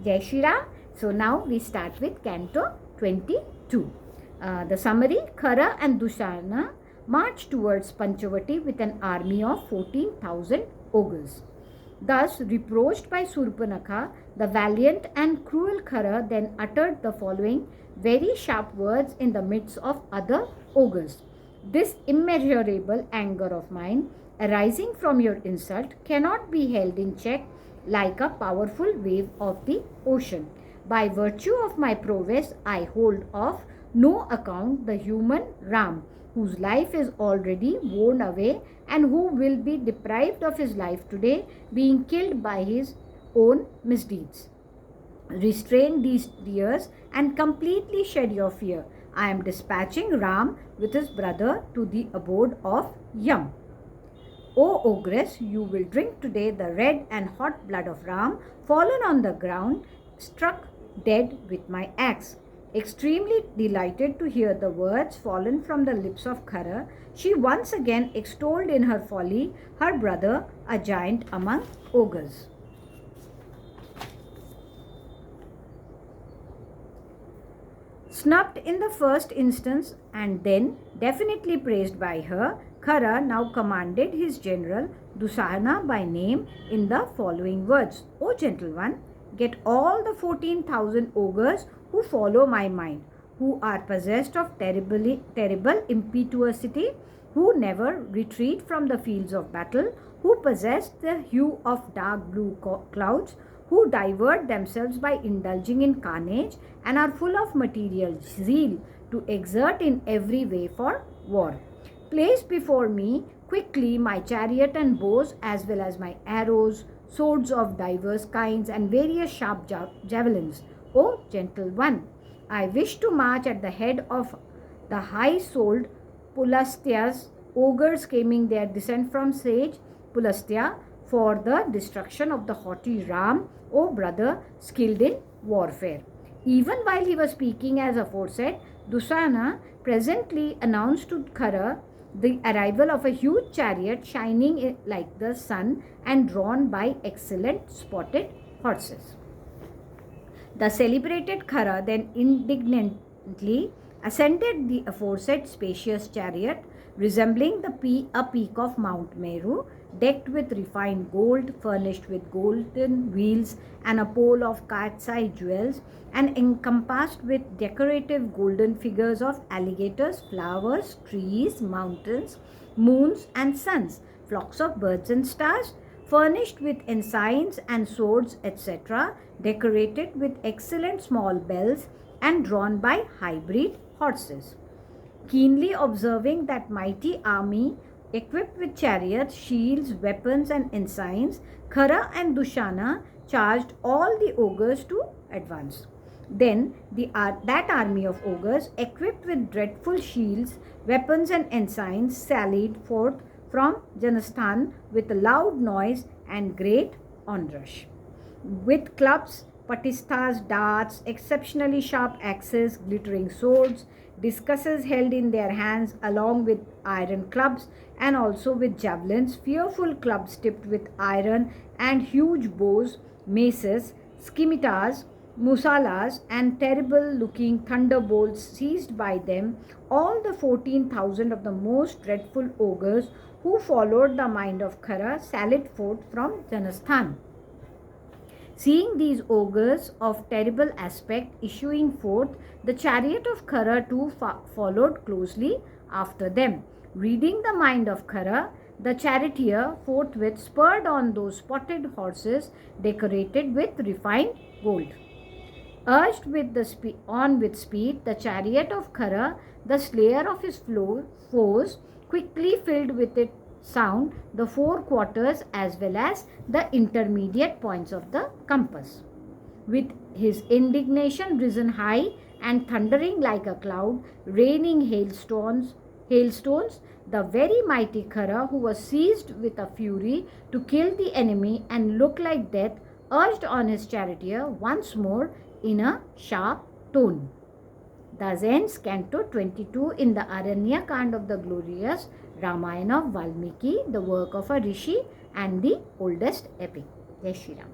Jai Shri Ram. So now we start with Canto 22. The summary: Khara and Dushana marched towards Panchavati with an army of 14,000 ogres. Thus reproached by Surpanakha, the valiant and cruel Khara then uttered the following very sharp words in the midst of other ogres. This immeasurable anger of mine, arising from your insult, cannot be held in check like a powerful wave of the ocean. By virtue of my prowess, I hold of no account the human Ram, whose life is already worn away and who will be deprived of his life today, being killed by his own misdeeds. Restrain these tears and completely shed your fear. I am dispatching Ram with his brother to the abode of Yam. O ogress, you will drink today the red and hot blood of Ram, fallen on the ground, struck dead with my axe. Extremely delighted to hear the words fallen from the lips of Khara, she once again extolled in her folly her brother, a giant among ogres. Snubbed in the first instance and then definitely praised by her, Khara now commanded his general Dusahana by name in the following words: O gentle one, get all the 14,000 ogres who follow my mind, who are possessed of terrible impetuosity, who never retreat from the fields of battle, who possess the hue of dark blue clouds, who divert themselves by indulging in carnage and are full of material zeal to exert in every way for war. Place before me quickly my chariot and bows, as well as my arrows, swords of divers kinds, and various sharp javelins. O gentle one, I wish to march at the head of the high-souled Pulastyas, ogres claiming their descent from sage Pulastya, for the destruction of the haughty Ram, O brother skilled in warfare. Even while he was speaking as aforesaid, Dusana presently announced to Khara the arrival of a huge chariot shining like the sun and drawn by excellent spotted horses. The celebrated Khara then indignantly ascended the aforesaid spacious chariot, resembling a peak of Mount Meru, decked with refined gold, furnished with golden wheels and a pole of cat's-eye jewels, and encompassed with decorative golden figures of alligators, flowers, trees, mountains, moons and suns, flocks of birds and stars, furnished with ensigns and swords, etc., decorated with excellent small bells, and drawn by hybrid horses. Keenly observing that mighty army, equipped with chariots, shields, weapons, and ensigns, Khara and Dushana charged all the ogres to advance. Then that army of ogres, equipped with dreadful shields, weapons, and ensigns, sallied forth from Janasthan with a loud noise and great onrush. With clubs, patistas, darts, exceptionally sharp axes, glittering swords, discuses held in their hands, along with iron clubs, and also with javelins, fearful clubs tipped with iron, and huge bows, maces, scimitars, musalas, and terrible-looking thunderbolts seized by them, all the 14,000 of the most dreadful ogres who followed the mind of Khara sallied forth from Janasthan. Seeing these ogres of terrible aspect issuing forth, the chariot of Khara too followed closely after them. Reading the mind of Khara, the charioteer forthwith spurred on those spotted horses decorated with refined gold. Urged with speed, the chariot of Khara, the slayer of his foes, quickly filled with its sound the four quarters as well as the intermediate points of the compass. With his indignation risen high and thundering like a cloud, raining hailstones, the very mighty Khara, who was seized with a fury to kill the enemy and look like death, urged on his charioteer once more in a sharp tone. Thus ends Canto 22 in the Aranyakand of the glorious Ramayan of Valmiki, the work of a rishi and the oldest epic. Jai Shri Ram.